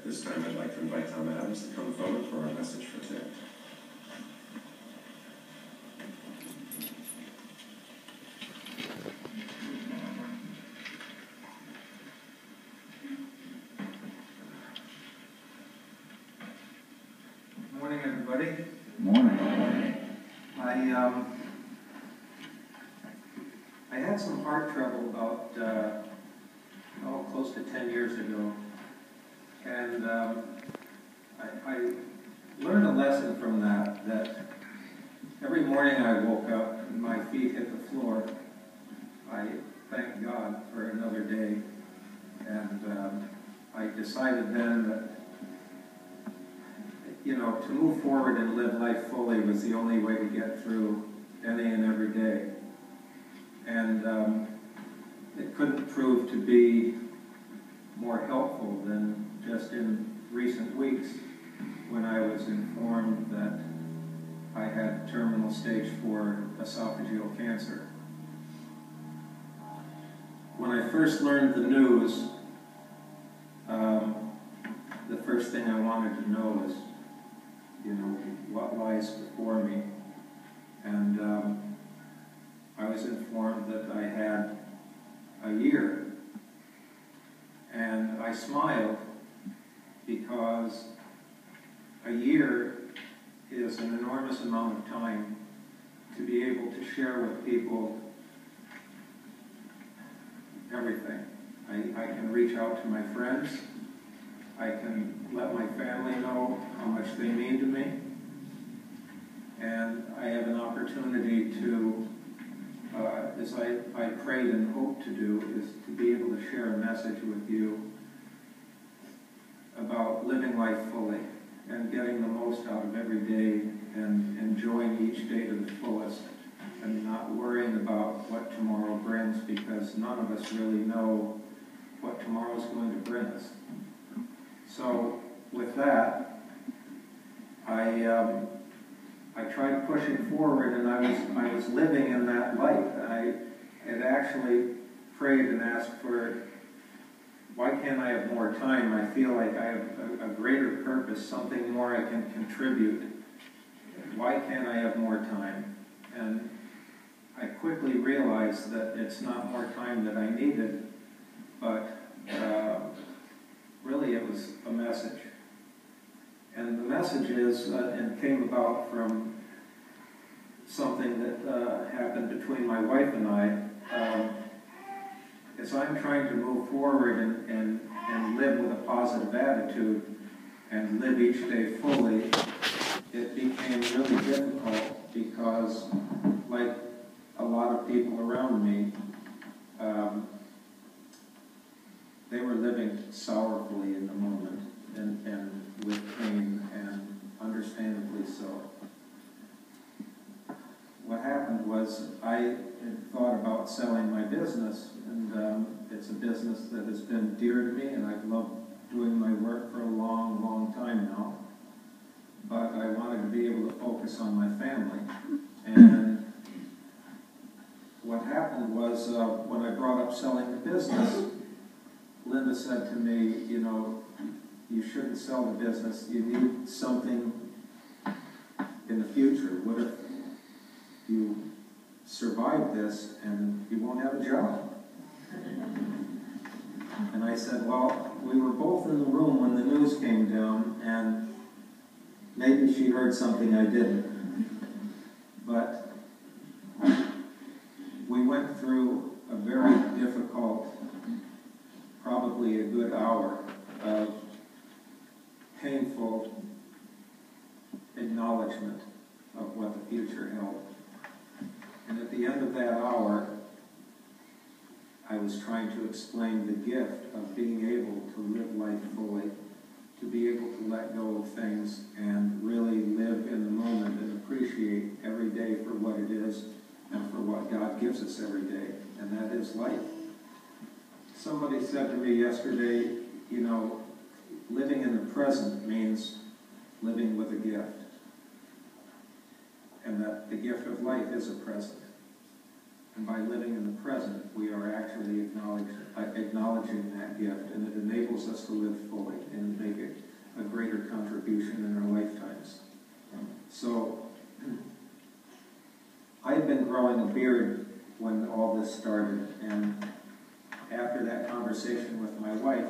this time I'd like to invite Tom Adams to come forward for our message for today. Good morning, everybody. Good morning. I had some heart trouble about close to 10 years ago, and I learned a lesson from that every morning I woke up and my feet hit the floor, I thanked God for another day, and I decided then that to move forward and live life fully was the only way to get through any and every day. And it couldn't prove to be more helpful than just in recent weeks when I was informed that I had terminal stage 4 esophageal cancer. When I first learned the news, the first thing I wanted to know was, what lies before me. And I was informed that I had a year. And I smiled because a year is an enormous amount of time to be able to share with people everything. I can reach out to my friends. I can let my family know how much they mean to me. And I have an opportunity to, as I prayed and hope to do, is to be able to share a message with you about living life fully and getting the most out of every day and enjoying each day to the fullest and not worrying about what tomorrow brings, because none of us really know what tomorrow is going to bring us. So with that, I tried pushing forward, and I was living in that light. I had actually prayed and asked for, why can't I have more time? I feel like I have a greater purpose, something more I can contribute. Why can't I have more time? And I quickly realized that it's not more time that I needed, but really it was a message. And the message is, and came about from something that happened between my wife and I, as I'm trying to move forward and live with a positive attitude and live each day fully, it became really difficult because, like a lot of people around me, they were living sorrowfully in the moment and with pain, and understandably so. What happened was I had thought about selling my business, and it's a business that has been dear to me, and I've loved doing my work for a long, long time now. But I wanted to be able to focus on my family. And what happened was when I brought up selling the business, Linda said to me, you shouldn't sell the business. You need something in the future. What if you survive this and you won't have a job? And I said, well, we were both in the room when the news came down, and maybe she heard something I didn't. But we went through a very difficult, probably a good hour of painful acknowledgement of what the future held. And at the end of that hour, I was trying to explain the gift of being able to live life fully, to be able to let go of things and really live in the moment and appreciate every day for what it is and for what God gives us every day, and that is life. Somebody said to me yesterday, living in the present means living with a gift, and that the gift of life is a present. And by living in the present, we are actually acknowledging that gift, and it enables us to live fully and make it a greater contribution in our lifetimes. So, I had been growing a beard when all this started, and after that conversation with my wife,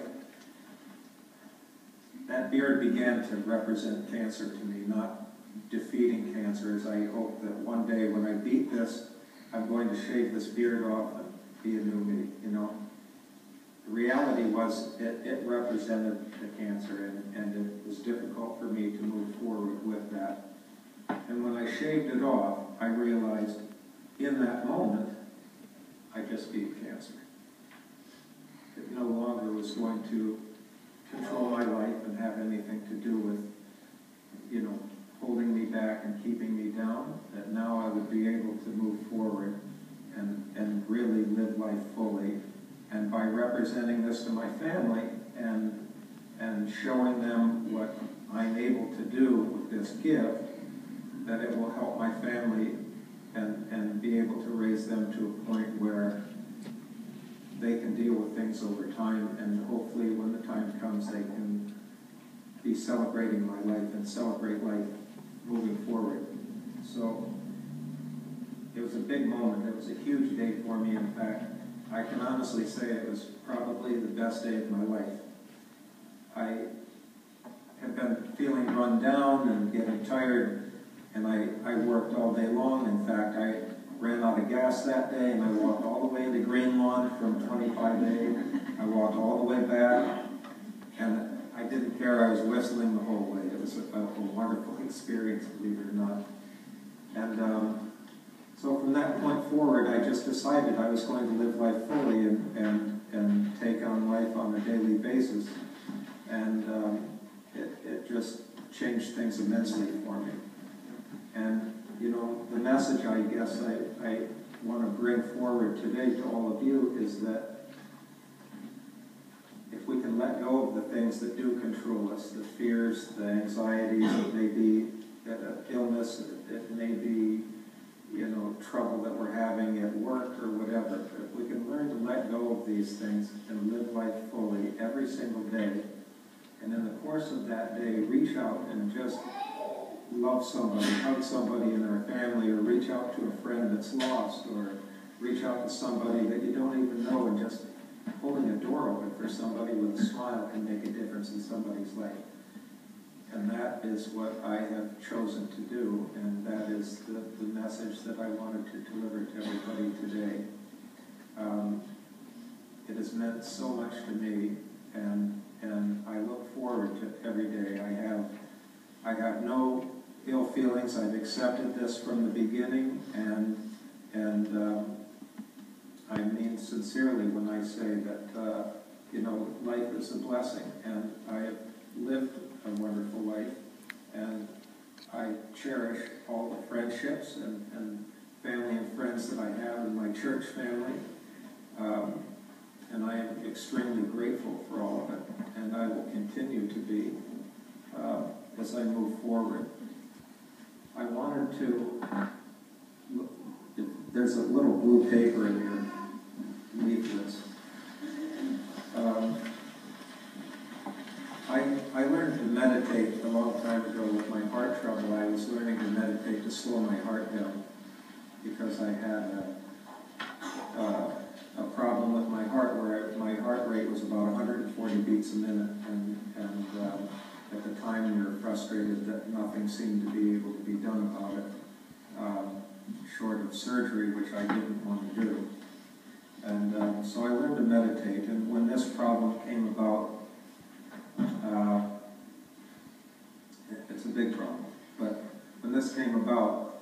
that beard began to represent cancer to me, not defeating cancer, as I hope that one day when I beat this, I'm going to shave this beard off and be a new me, you know. The reality was it represented the cancer, and it was difficult for me to move forward with that. And when I shaved it off, I realized in that moment, I just beat cancer. It no longer was going to control my life and have anything to do with, you know, holding me back and keeping me down. That now I would be able to move forward and really live life fully. And by representing this to my family and showing them what I'm able to do with this gift, that it will help my family and be able to raise them to a point where they can deal with things over time, and hopefully when the time comes they can be celebrating my life and celebrate life moving forward. So it was a big moment. It was a huge day for me. In fact, I can honestly say it was probably the best day of my life. I have been feeling run down and getting tired, and I worked all day long. In fact, I ran out of gas that day, and I walked all the way to Green Lawn from 25A. I walked all the way back, and I didn't care. I was whistling the whole way. It was a wonderful experience, believe it or not. And so from that point forward, I just decided I was going to live life fully and take on life on a daily basis. And it just changed things immensely for me. And, you know, the message I guess I want to bring forward today to all of you is that if we can let go of the things that do control us, the fears, the anxieties, it may be illness, it may be, you know, trouble that we're having at work or whatever. If we can learn to let go of these things and live life fully every single day, and in the course of that day, reach out and just love somebody, hug somebody in our family, or reach out to a friend that's lost, or reach out to somebody that you don't even know, and just holding a door open for somebody with a smile can make a difference in somebody's life. And that is what I have chosen to do, and that is the message that I wanted to deliver to everybody today. It has meant so much to me, and I look forward to every day. I have no ill feelings. I've accepted this from the beginning, and I mean sincerely when I say that you know, life is a blessing, and I have lived a wonderful life, and I cherish all the friendships and family and friends that I have in my church family, and I am extremely grateful for all of it, and I will continue to be as I move forward. I wanted to, there's a little blue paper in your leaflets. I learned to meditate a long time ago with my heart trouble. I was learning to meditate to slow my heart down because I had a problem with my heart where my heart rate was about 140 beats a minute, and at the time we were frustrated that nothing seemed to be able to be done about it, short of surgery, which I didn't want to do. And so I learned to meditate, and when this problem came about, it's a big problem, but when this came about,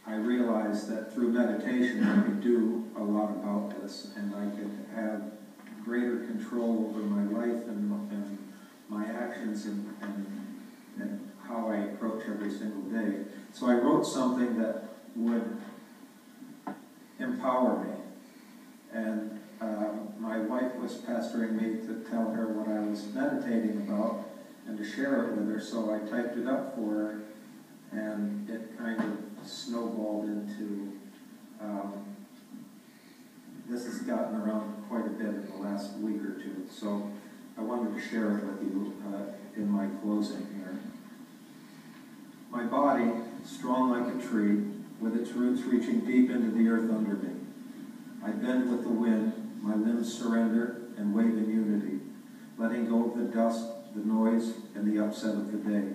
I realized that through meditation I could do a lot about this, and I could have greater control over my life and my actions and how I approach every single day. So I wrote something that would empower me, and my wife was pestering me to tell her what I was meditating about and to share it with her, so I typed it up for her, and it kind of snowballed into this has gotten around quite a bit in the last week or two, so I wanted to share it with you in my closing here. My body, strong like a tree, with its roots reaching deep into the earth under me. I bend with the wind, my limbs surrender and wave in unity, letting go of the dust, the noise, and the upset of the day.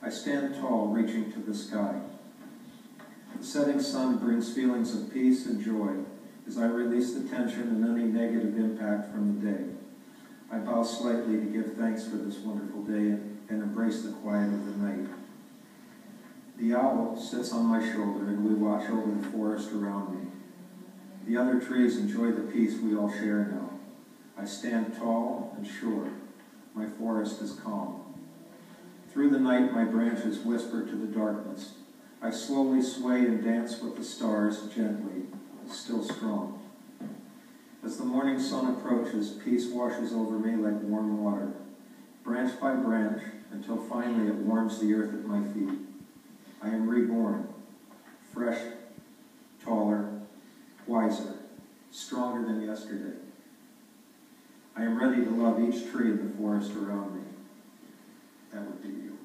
I stand tall, reaching to the sky. The setting sun brings feelings of peace and joy as I release the tension and any negative impact from the day. I bow slightly to give thanks for this wonderful day and embrace the quiet of the night. The owl sits on my shoulder and we watch over the forest around me. The other trees enjoy the peace we all share now. I stand tall and sure. My forest is calm. Through the night, my branches whisper to the darkness. I slowly sway and dance with the stars gently, still strong. As the morning sun approaches, peace washes over me like warm water, branch by branch, until finally it warms the earth at my feet. I am reborn, fresh, taller, wiser, stronger than yesterday. I am ready to love each tree in the forest around me. That would be you.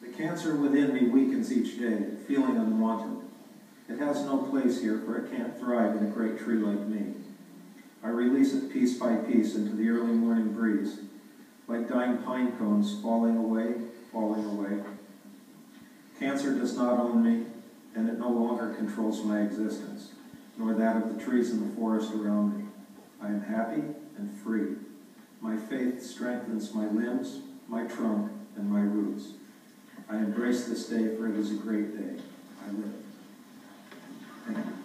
The cancer within me weakens each day, feeling unwanted. It has no place here, for it can't thrive in a great tree like me. I release it piece by piece into the early morning breeze, like dying pine cones falling away, falling away. Cancer does not own me, and it no longer controls my existence, nor that of the trees in the forest around me. I am happy and free. My faith strengthens my limbs, my trunk, and my roots. I embrace this day, for it is a great day. I live. Thank you.